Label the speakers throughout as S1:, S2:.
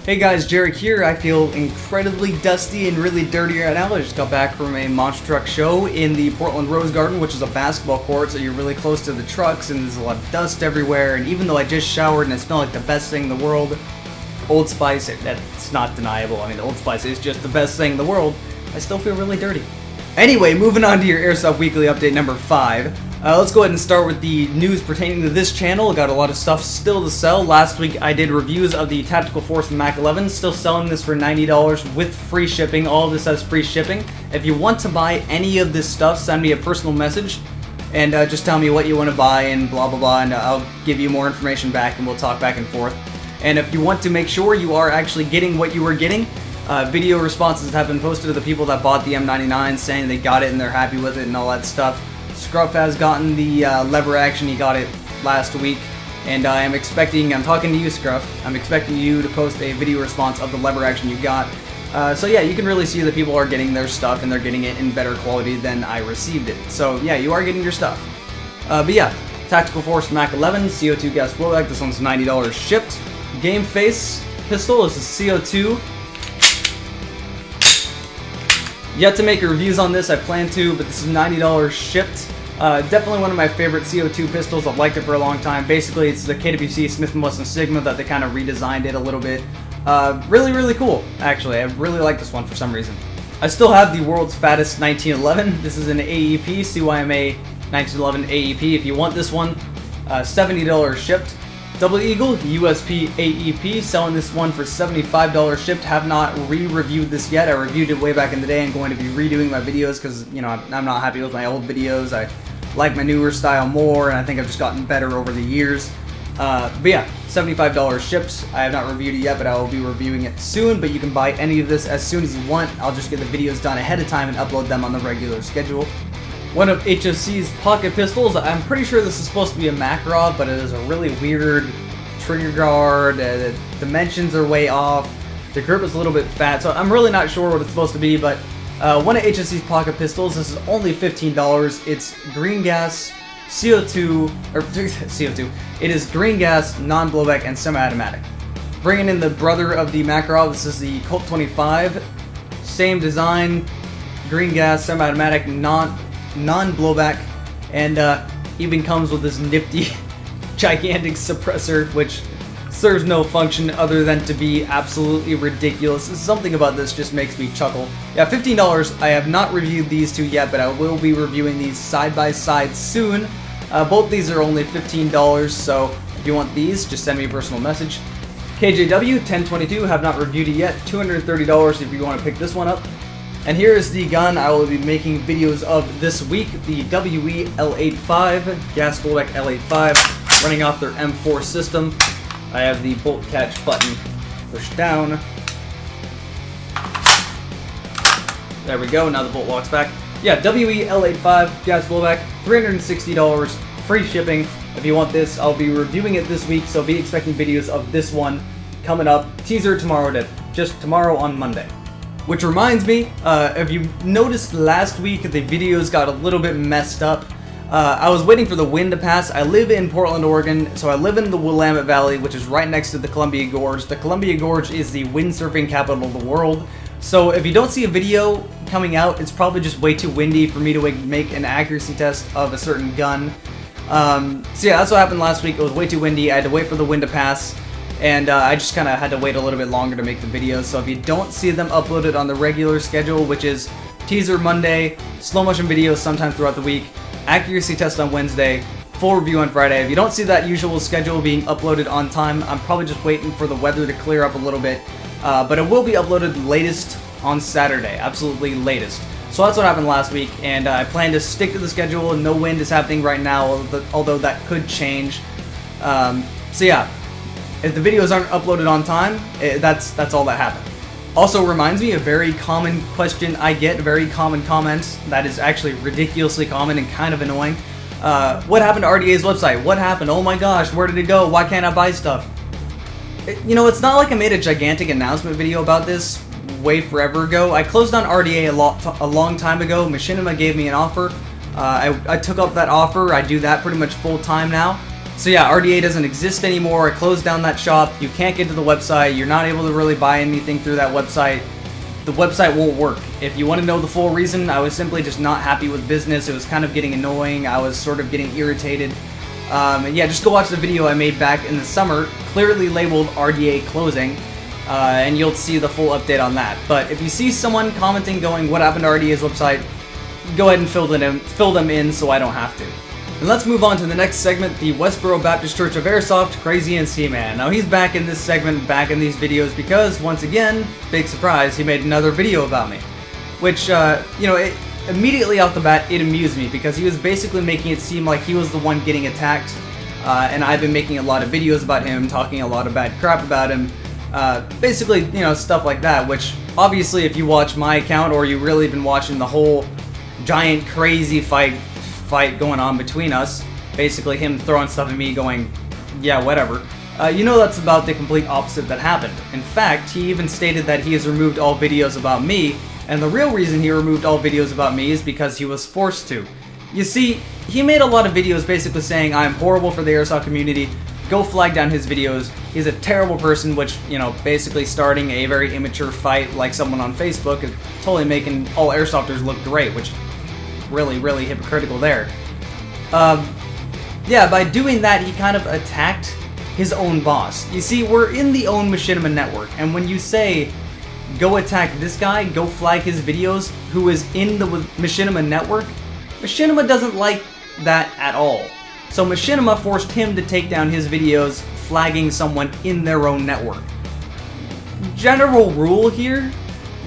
S1: Hey guys, Jarek here. I feel incredibly dusty and really dirty right now. I just got back from a monster truck show in the Portland Rose Garden, which is a basketball court, so you're really close to the trucks and there's a lot of dust everywhere. And even though I just showered and I smell like the best thing in the world, Old Spice, that's not deniable. I mean, Old Spice is just the best thing in the world. I still feel really dirty. Anyway, moving on to your Airsoft Weekly Update number 5. Let's go ahead and start with the news pertaining to this channel. Got a lot of stuff still to sell. Last week I did reviews of the Tactical Force Mac 11. Still selling this for $90 with free shipping. All of this has free shipping. If you want to buy any of this stuff, send me a personal message and just tell me what you want to buy and blah blah blah, and I'll give you more information back and we'll talk back and forth. And if you want to make sure you are actually getting what you were getting, video responses have been posted to the people that bought the M99 saying they got it and they're happy with it and all that stuff. Scruff has gotten the lever action. He got it last week, and I'm talking to you, Scruff, I'm expecting you to post a video response of the lever action you got. So yeah, you can really see that people are getting their stuff and they're getting it in better quality than I received it. So yeah, you are getting your stuff. But yeah, Tactical Force Mac 11, CO2 gas blowback. This one's $90 shipped. Game Face pistol. This is CO2. Yet to make reviews on this, I plan to, but this is $90 shipped. Definitely one of my favorite CO2 pistols. I've liked it for a long time. Basically, it's the KWC Smith & Wesson Sigma that they kind of redesigned it a little bit. Really cool, actually. I really like this one for some reason. I still have the world's fattest 1911. This is an AEP, CYMA 1911 AEP. If you want this one, $70 shipped. Double Eagle, USP AEP, selling this one for $75 shipped. Have not re-reviewed this yet. I reviewed it way back in the day and going to be redoing my videos because, you know, I'm not happy with my old videos. I like my newer style more, and I think I've just gotten better over the years. But yeah, $75 shipped. I have not reviewed it yet, but I will be reviewing it soon. But you can buy any of this as soon as you want. I'll just get the videos done ahead of time and upload them on the regular schedule. One of HFC's pocket pistols. I'm pretty sure this is supposed to be a Makarov, but it is a really weird trigger guard. The dimensions are way off. The grip is a little bit fat, so I'm really not sure what it's supposed to be, but one of HFC's pocket pistols. This is only $15. It's green gas, CO2, or CO2. It is green gas, non-blowback, and semi-automatic. Bringing in the brother of the Makarov. This is the Colt 25. Same design, green gas, semi-automatic, non-blowback, and even comes with this nifty gigantic suppressor, which serves no function other than to be absolutely ridiculous. Something about this just makes me chuckle. Yeah, $15. I have not reviewed these two yet, but I will be reviewing these side by side soon. Both these are only $15, so if you want these, just send me a personal message. KJW 1022, have not reviewed it yet. $230 if you want to pick this one up. And here is the gun I will be making videos of this week, the WE L85, gas blowback L85, running off their M4 system. I have the bolt catch button pushed down. There we go, now the bolt locks back. Yeah, WE L85, gas blowback, $360, free shipping. If you want this, I'll be reviewing it this week, so be expecting videos of this one coming up. Teaser tomorrow, just tomorrow on Monday. Which reminds me, if you noticed last week, the videos got a little bit messed up. I was waiting for the wind to pass. I live in Portland, Oregon, so I live in the Willamette Valley, which is right next to the Columbia Gorge. The Columbia Gorge is the windsurfing capital of the world. So if you don't see a video coming out, it's probably just way too windy for me to make an accuracy test of a certain gun. So yeah, that's what happened last week. It was way too windy. I had to wait for the wind to pass. And I just kind of had to wait a little bit longer to make the videos. So if you don't see them uploaded on the regular schedule, which is teaser Monday, slow motion videos sometime throughout the week, accuracy test on Wednesday, full review on Friday. If you don't see that usual schedule being uploaded on time, I'm probably just waiting for the weather to clear up a little bit. But it will be uploaded latest on Saturday, absolutely latest. So that's what happened last week, and I plan to stick to the schedule. No wind is happening right now, although that could change. So yeah. If the videos aren't uploaded on time, that's all that happened. Also reminds me, a very common question I get, very common comments, that is actually ridiculously common and kind of annoying. What happened to RDA's website? What happened? Oh my gosh, where did it go? Why can't I buy stuff? You know, it's not like I made a gigantic announcement video about this way forever ago. I closed on RDA a long time ago. Machinima gave me an offer. I took up that offer. I do that pretty much full time now. So yeah, RDA doesn't exist anymore. I closed down that shop. You can't get to the website. You're not able to really buy anything through that website. The website won't work. If you want to know the full reason, I was simply just not happy with business. It was kind of getting annoying. I was sort of getting irritated. And yeah, just go watch the video I made back in the summer, clearly labeled RDA closing, and you'll see the full update on that. But if you see someone commenting going, what happened to RDA's website, go ahead and fill them in so I don't have to. And let's move on to the next segment, the Westboro Baptist Church of Airsoft, Crazy NC Man. Now he's back in this segment, back in these videos, because once again, big surprise, he made another video about me. Which, you know, immediately off the bat, it amused me, because he was basically making it seem like he was the one getting attacked, and I've been making a lot of videos about him, talking a lot of bad crap about him, basically, you know, stuff like that, which, obviously, if you watch my account, or you've really been watching the whole giant crazy fight going on between us, basically him throwing stuff at me going, yeah, whatever, you know that's about the complete opposite that happened. In fact, he even stated that he has removed all videos about me, and the real reason he removed all videos about me is because he was forced to. You see, he made a lot of videos basically saying I'm horrible for the Airsoft community, go flag down his videos, he's a terrible person, which, you know, basically starting a very immature fight like someone on Facebook is totally making all Airsofters look great, which really, really hypocritical there. Yeah, by doing that, he kind of attacked his own boss. You see, we're in the own Machinima network, and when you say, go attack this guy, go flag his videos, who is in the Machinima network, Machinima doesn't like that at all. So Machinima forced him to take down his videos, flagging someone in their own network. General rule here,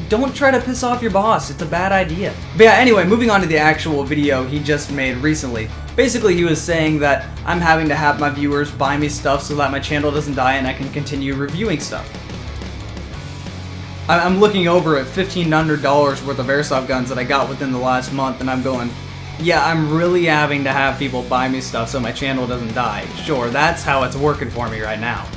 S1: don't try to piss off your boss, it's a bad idea. But yeah, anyway, moving on to the actual video he just made recently. Basically, he was saying that I'm having to have my viewers buy me stuff so that my channel doesn't die and I can continue reviewing stuff. I'm looking over at $1,500 worth of Airsoft guns that I got within the last month, and I'm going, yeah, I'm really having to have people buy me stuff so my channel doesn't die. Sure, that's how it's working for me right now.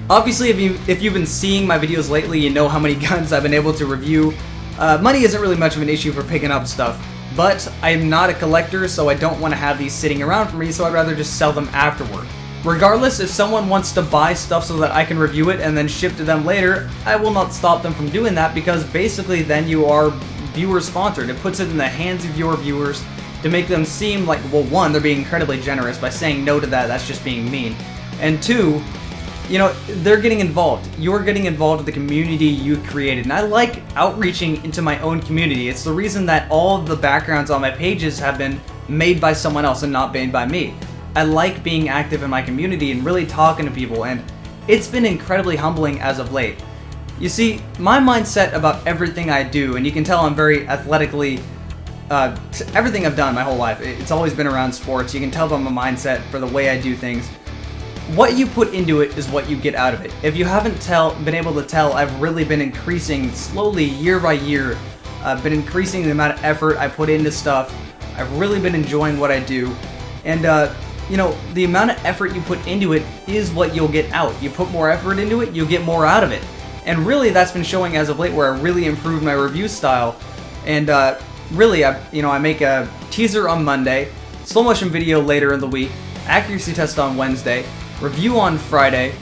S1: Obviously, if you've been seeing my videos lately, you know how many guns I've been able to review. Money isn't really much of an issue for picking up stuff, but I'm not a collector, so I don't want to have these sitting around for me, so I'd rather just sell them afterward. Regardless, if someone wants to buy stuff so that I can review it and then ship to them later, I will not stop them from doing that, because basically then you are viewer sponsored. It puts it in the hands of your viewers to make them seem like, well, one, they're being incredibly generous. By saying no to that, that's just being mean. And two, you know, they're getting involved. You're getting involved with the community you created. And I like outreaching into my own community. It's the reason that all of the backgrounds on my pages have been made by someone else and not made by me. I like being active in my community and really talking to people, and it's been incredibly humbling as of late. You see, my mindset about everything I do, and you can tell I'm very athletically, everything I've done my whole life, it's always been around sports. You can tell by my mindset for the way I do things. What you put into it is what you get out of it. If you haven't been able to tell, I've really been increasing slowly year by year. I've been increasing the amount of effort I put into stuff. I've really been enjoying what I do. And, you know, the amount of effort you put into it is what you'll get out. You put more effort into it, you'll get more out of it. And really, that's been showing as of late, where I really improved my review style. And really, I make a teaser on Monday, slow motion video later in the week, accuracy test on Wednesday, review on Friday,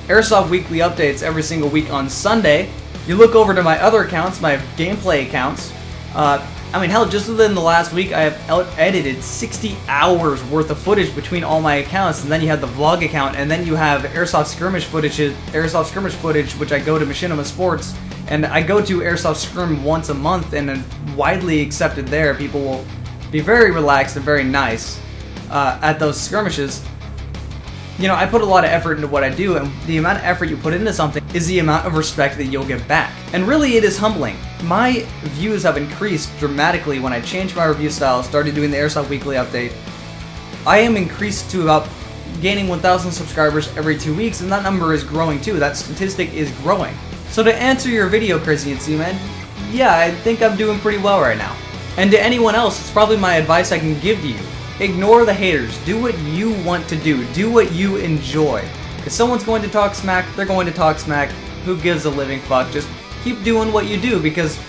S1: Airsoft weekly updates every single week on Sunday. You look over to my other accounts, my gameplay accounts. I mean, hell, just within the last week, I have edited 60 hours worth of footage between all my accounts, and then you have the vlog account, and then you have Airsoft skirmish footage, which I go to Machinima Sports, and I go to Airsoft Scrim once a month, and widely accepted there. People will be very relaxed and very nice at those skirmishes. You know, I put a lot of effort into what I do, and the amount of effort you put into something is the amount of respect that you'll get back. And really, it is humbling. My views have increased dramatically when I changed my review style, started doing the Airsoft weekly update. I am increased to about gaining 1,000 subscribers every 2 weeks, and that number is growing too. That statistic is growing. So to answer your video, Crazy NC Man, yeah, I think I'm doing pretty well right now. And to anyone else, it's probably my advice I can give to you. Ignore the haters. Do what you want to do. Do what you enjoy. If someone's going to talk smack, they're going to talk smack. Who gives a living fuck? Just keep doing what you do, because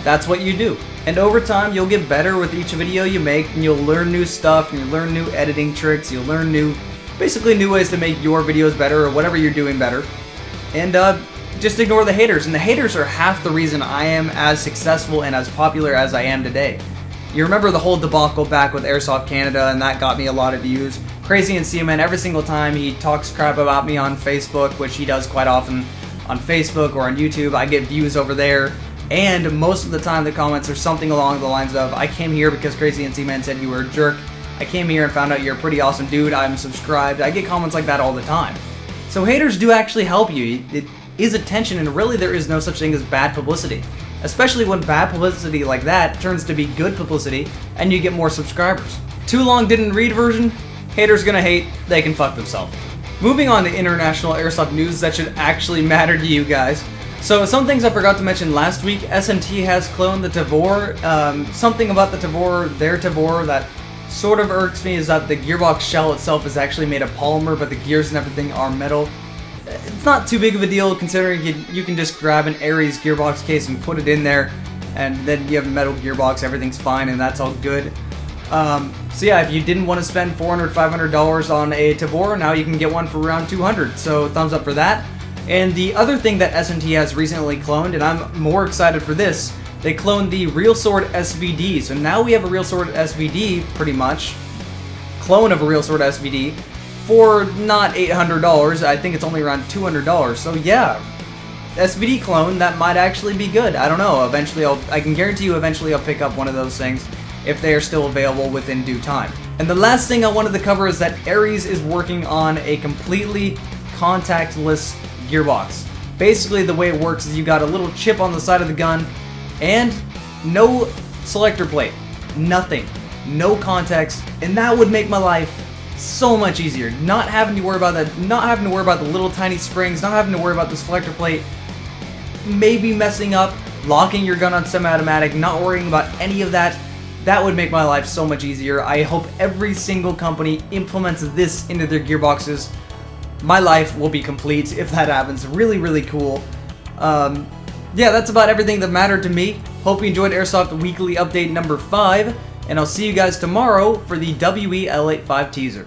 S1: that's what you do. And over time, you'll get better with each video you make, and you'll learn new stuff, and you'll learn new editing tricks, you'll learn new basically new ways to make your videos better or whatever you're doing better. And just ignore the haters. And the haters are half the reason I am as successful and as popular as I am today. You remember the whole debacle back with Airsoft Canada, and that got me a lot of views. Crazy and Seaman, every single time he talks crap about me on Facebook, which he does quite often on Facebook or on YouTube, I get views over there. And most of the time the comments are something along the lines of, I came here because Crazy and Seaman said you were a jerk. I came here and found out you're a pretty awesome dude. I'm subscribed. I get comments like that all the time. So haters do actually help you. It is attention, and really there is no such thing as bad publicity. Especially when bad publicity like that turns to be good publicity and you get more subscribers. Too long didn't read version? Haters gonna hate, they can fuck themselves. Moving on to international airsoft news that should actually matter to you guys. So some things I forgot to mention last week. SMT has cloned the Tavor. Something about the Tavor, their Tavor, that sort of irks me is that the gearbox shell itself is actually made of polymer, but the gears and everything are metal. It's not too big of a deal considering you can just grab an Ares gearbox case and put it in there, and then you have a metal gearbox, everything's fine, and that's all good. So yeah, if you didn't want to spend $400, $500 on a Tavor, now you can get one for around $200, so thumbs up for that. And the other thing that SMT has recently cloned, and I'm more excited for this, they cloned the Real Sword SVD. So now we have a Real Sword SVD, pretty much, clone of a Real Sword SVD, for not $800, I think it's only around $200. So yeah, SVD clone, that might actually be good. I don't know, eventually I can guarantee you eventually I'll pick up one of those things if they are still available within due time. And the last thing I wanted to cover is that Ares is working on a completely contactless gearbox. Basically the way it works is you got a little chip on the side of the gun and no selector plate, nothing, no contacts, and that would make my life so much easier. Not having to worry about that, not having to worry about the little tiny springs, not having to worry about the selector plate, maybe messing up, locking your gun on semi-automatic, not worrying about any of that. That would make my life so much easier. I hope every single company implements this into their gearboxes. My life will be complete if that happens. Really, really cool. Yeah, that's about everything that mattered to me. Hope you enjoyed Airsoft Weekly Update number 5, and I'll see you guys tomorrow for the WE L85 teaser.